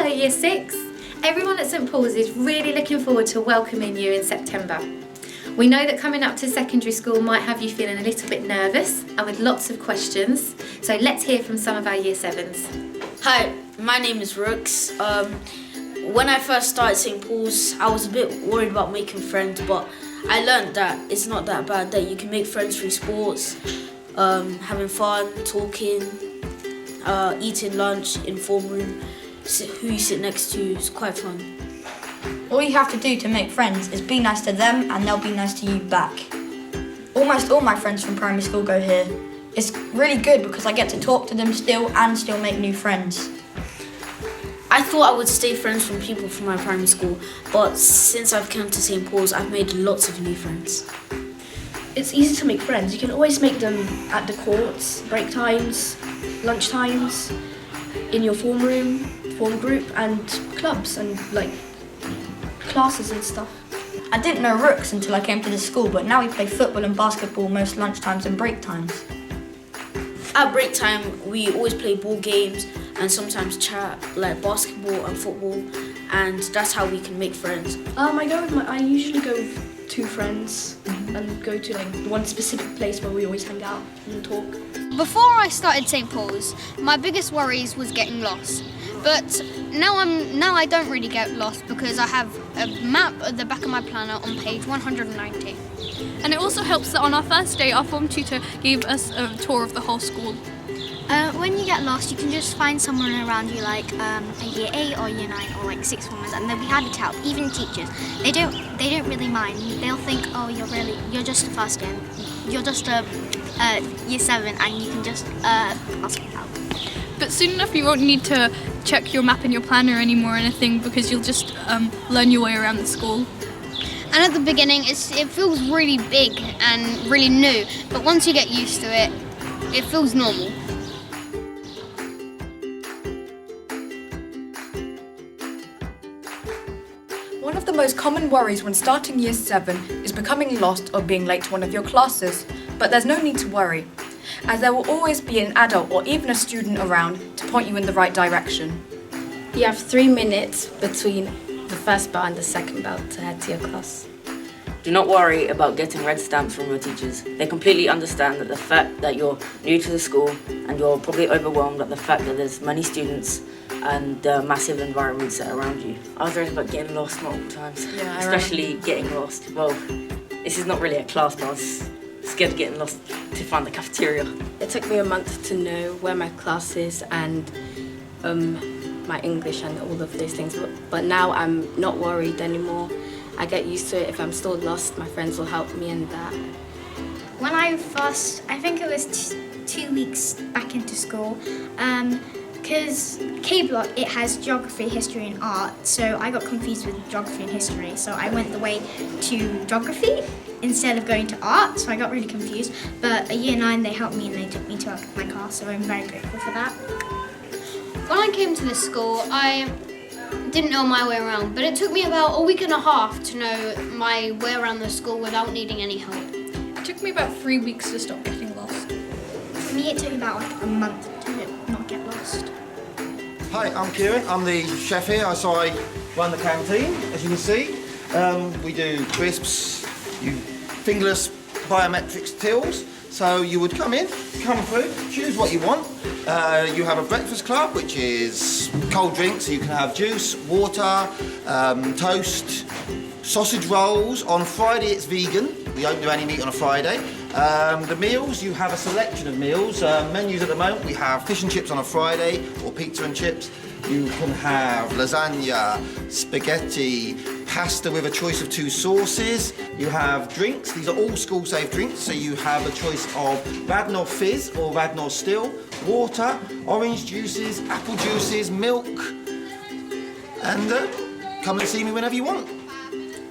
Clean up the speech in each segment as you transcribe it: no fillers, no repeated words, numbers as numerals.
Hello Year 6! Everyone at St Paul's is really looking forward to welcoming you in September. We know that coming up to secondary school might have you feeling a little bit nervous and with lots of questions, so let's hear from some of our Year 7s. Hi, my name is Rooks. When I first started St Paul's, I was a bit worried about making friends, but I learned that it's not that bad, that you can make friends through sports, having fun, talking, eating lunch in form room, who you sit next to. It's quite fun. All you have to do to make friends is be nice to them and they'll be nice to you back. Almost all my friends from primary school go here. It's really good because I get to talk to them still and still make new friends. I thought I would stay friends from people from my primary school, but since I've come to St Paul's, I've made lots of new friends. It's easy to make friends. You can always make them at the courts, break times, lunch times, in your form room, form group, and clubs and classes and stuff. I didn't know Rooks until I came to the school, but now we play football and basketball most lunchtimes and break times. At break time, we always play ball games and sometimes chat, like basketball and football, and that's how we can make friends. I usually go with two friends and go to one specific place where we always hang out and talk. Before I started St Paul's, my biggest worries was getting lost. But now I don't really get lost because I have a map at the back of my planner on page 190. And it also helps that on our first day, our form tutor gave us a tour of the whole school. When you get lost, you can just find someone around you, like a year 8 or year 9 or 6 formers, and they'll be happy to help. Even teachers, they don't really mind. They'll think, oh, you're just a first year, you're just a year 7, and you can just ask for help. But soon enough, you won't need to check your map in your planner anymore or anything because you'll just learn your way around the school. And at the beginning, it feels really big and really new, but once you get used to it, it feels normal. One of the most common worries when starting Year 7 is becoming lost or being late to one of your classes, but there's no need to worry, as there will always be an adult or even a student around to point you in the right direction. You have 3 minutes between the first bell and the second bell to head to your class. Do not worry about getting red stamps from your teachers. They completely understand that the fact that you're new to the school and you're probably overwhelmed at the fact that there's many students and the massive environments that are around you. I was worried about getting lost multiple times, especially getting lost. Well, this is not really a class, but I was scared of getting lost to find the cafeteria. It took me a month to know where my class is and my English and all of those things, but now I'm not worried anymore. I get used to it. If I'm still lost, my friends will help me in that. When I think it was 2 weeks back into school, because K Block, it has geography, history and art, so I got confused with geography and history, so I went the way to geography instead of going to art, so I got really confused, but at year 9 they helped me and they took me to my class, so I'm very grateful for that. When I came to this school, I didn't know my way around, but it took me about a week and a half to know my way around the school without needing any help. It took me about 3 weeks to stop getting lost. For me, it took about a month to not get lost. Hi, I'm Kieran. I'm the chef here, so I run the canteen, as you can see. We do crisps, fingerless biometrics tills. So you would come through, choose what you want. You have a breakfast club, which is cold drinks, so you can have juice, water, toast, sausage rolls. On Friday it's vegan. We don't do any meat on a Friday. The meals, you have a selection of meals. Menus at the moment, we have fish and chips on a Friday, or pizza and chips. You can have lasagna, spaghetti, pasta with a choice of 2 sauces. You have drinks. These are all school-safe drinks, so you have a choice of Radnor Fizz or Radnor Still, water, orange juices, apple juices, milk, and come and see me whenever you want.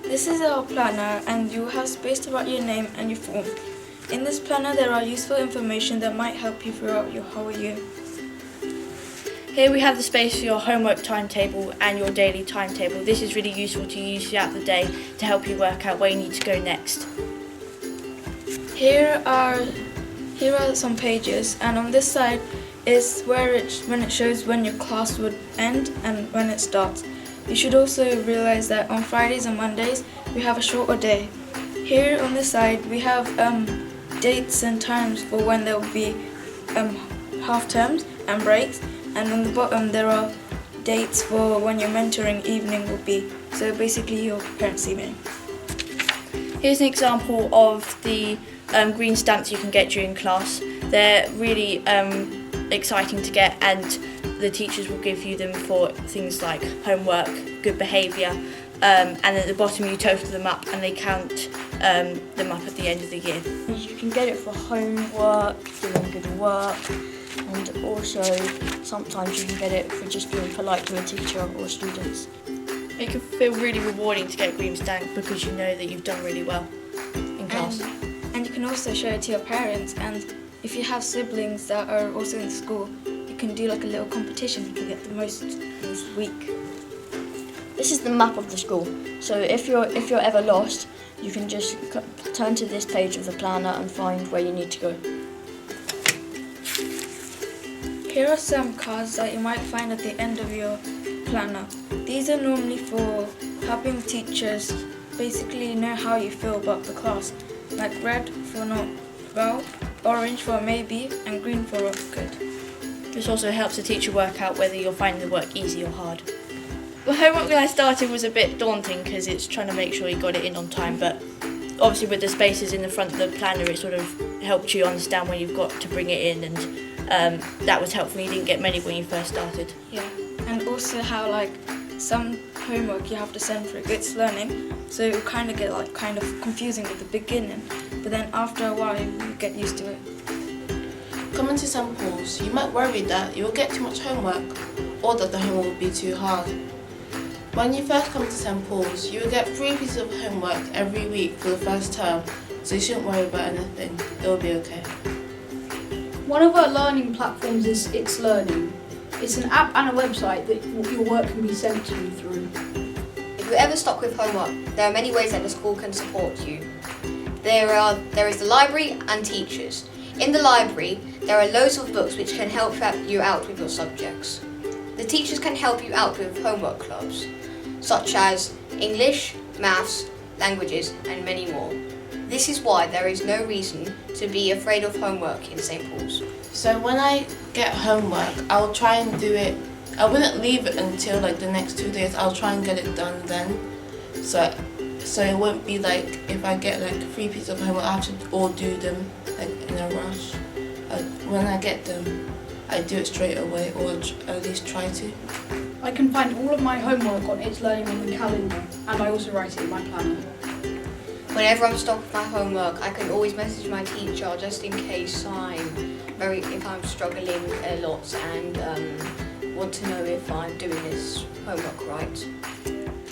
This is our planner, and you have space to write your name and your form. In this planner, there are useful information that might help you throughout your whole year. Here we have the space for your homework timetable and your daily timetable. This is really useful to use throughout the day to help you work out where you need to go next. Here are some pages, and on this side is when it shows when your class would end and when it starts. You should also realize that on Fridays and Mondays we have a shorter day. Here on this side we have dates and times for when there will be half terms and breaks, and on the bottom there are dates for when your mentoring evening will be, so basically your parents' evening. Here's an example of the green stamps you can get during class. They're really exciting to get, and the teachers will give you them for things like homework, good behaviour, and at the bottom you total them up and they count them up at the end of the year. You can get it for homework, doing good work, and also sometimes you can get it for just being polite to a teacher or students. It can feel really rewarding to get a green stamp because you know that you've done really well in class. And you can also show it to your parents, and if you have siblings that are also in school, you can do like a little competition who can get the most this week. This is the map of the school, so if you're ever lost, you can just turn to this page of the planner and find where you need to go. Here are some cards that you might find at the end of your planner. These are normally for helping teachers basically know how you feel about the class, like red for not well, orange for maybe, and green for good. This also helps the teacher work out whether you're finding the work easy or hard. The homework when I started was a bit daunting because it's trying to make sure you got it in on time, but obviously with the spaces in the front of the planner it sort of helped you understand when you've got to bring it in, and that was helpful. You didn't get many when you first started. Yeah, and also how like some homework you have to send for it's learning, so it will kind of get like kind of confusing at the beginning, but then after a while you get used to it. Coming to St. Paul's, you might worry that you will get too much homework or that the homework will be too hard. When you first come to St. Paul's, you will get 3 pieces of homework every week for the first term, so you shouldn't worry about anything, it will be okay. One of our learning platforms is It's Learning. It's an app and a website that your work can be sent to you through. If you're ever stuck with homework, there are many ways that the school can support you. There is the library and teachers. In the library, there are loads of books which can help you out with your subjects. The teachers can help you out with homework clubs, such as English, maths, languages, and many more. This is why there is no reason to be afraid of homework in St. Paul's. So when I get homework, I'll try and do it. I wouldn't leave it until like the next 2 days. I'll try and get it done then. So it won't be like if I get like 3 pieces of homework, I have to all do them like in a rush. When I get them, I do it straight away, or at least try to. I can find all of my homework on It's Learning on the calendar, and I also write it in my planner. Whenever I'm stuck with my homework, I can always message my teacher just in case if I'm struggling a lot and want to know if I'm doing this homework right.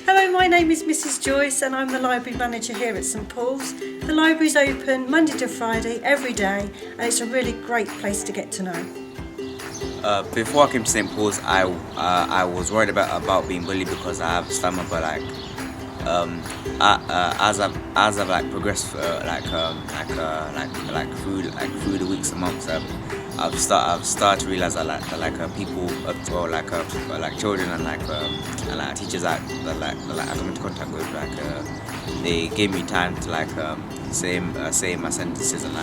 Hello, my name is Mrs. Joyce and I'm the library manager here at St. Paul's. The library's open Monday to Friday every day, and it's a really great place to get to know. Before I came to St. Paul's, I was worried about being bullied because I have asthma, but as I've like progressed through the weeks and months, I've started to realize that people like children and teachers that I come into contact with, they gave me time to say my sentences and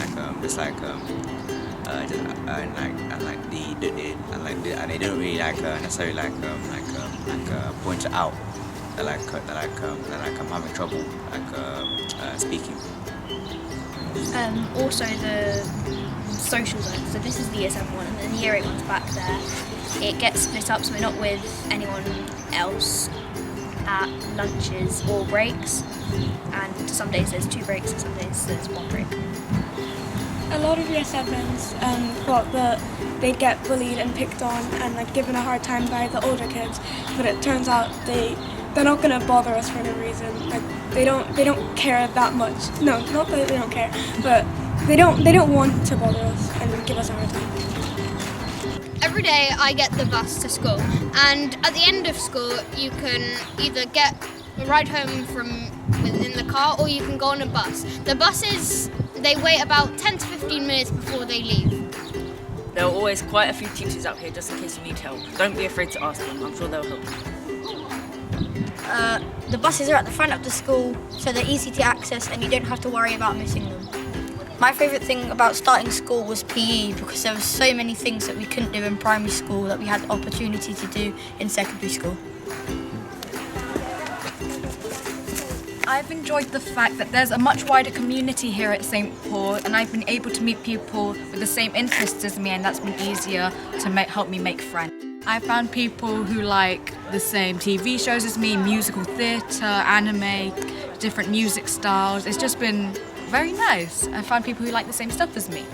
they don't really necessarily point it out that I'm having trouble speaking. Also the social zone. So this is the Year 7 one, and then the Year 8 one's back there. It gets split up, so we're not with anyone else at lunches or breaks. And some days there's 2 breaks, and some days there's 1 break. A lot of Year 7s thought that they'd get bullied and picked on and given a hard time by the older kids, but it turns out they're not going to bother us for no reason. They don't care that much. No, not that they don't care, but they don't want to bother us and give us a hard time. Every day I get the bus to school, and at the end of school you can either get a ride home from within the car or you can go on a bus. The buses, they wait about 10 to 15 minutes before they leave. There are always quite a few teachers out here just in case you need help. Don't be afraid to ask them, I'm sure they'll help you. The buses are at the front of the school, so they're easy to access and you don't have to worry about missing them. My favourite thing about starting school was PE because there were so many things that we couldn't do in primary school that we had the opportunity to do in secondary school. I've enjoyed the fact that there's a much wider community here at St. Paul, and I've been able to meet people with the same interests as me, and that's been easier to help me make friends. I found people who like the same TV shows as me, musical theatre, anime, different music styles. It's just been very nice. I found people who like the same stuff as me.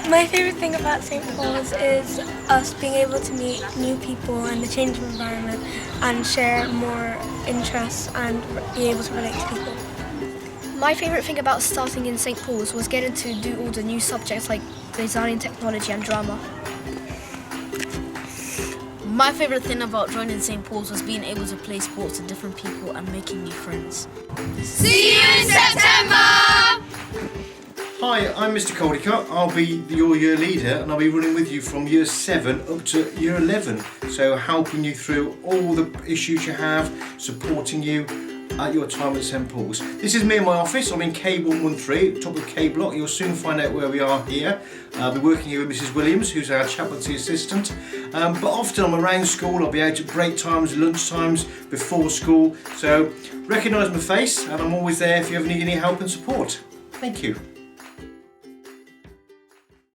My favourite thing about St. Paul's is us being able to meet new people and the change of environment and share more interests and be able to relate to people. My favourite thing about starting in St. Paul's was getting to do all the new subjects like design, technology and drama. My favourite thing about joining St. Paul's was being able to play sports with different people and making new friends. See you in September! Hi, I'm Mr. Coldicott. I'll be your year leader and I'll be running with you from year 7 up to year 11. So helping you through all the issues you have, supporting you at your time at St. Paul's. This is me in my office. I'm in K113, top of K block. You'll soon find out where we are here. I'll be working here with Mrs. Williams, who's our chaplaincy assistant. But often I'm around school. I'll be out at break times, lunch times, before school. So recognise my face and I'm always there if you ever need any help and support. Thank you.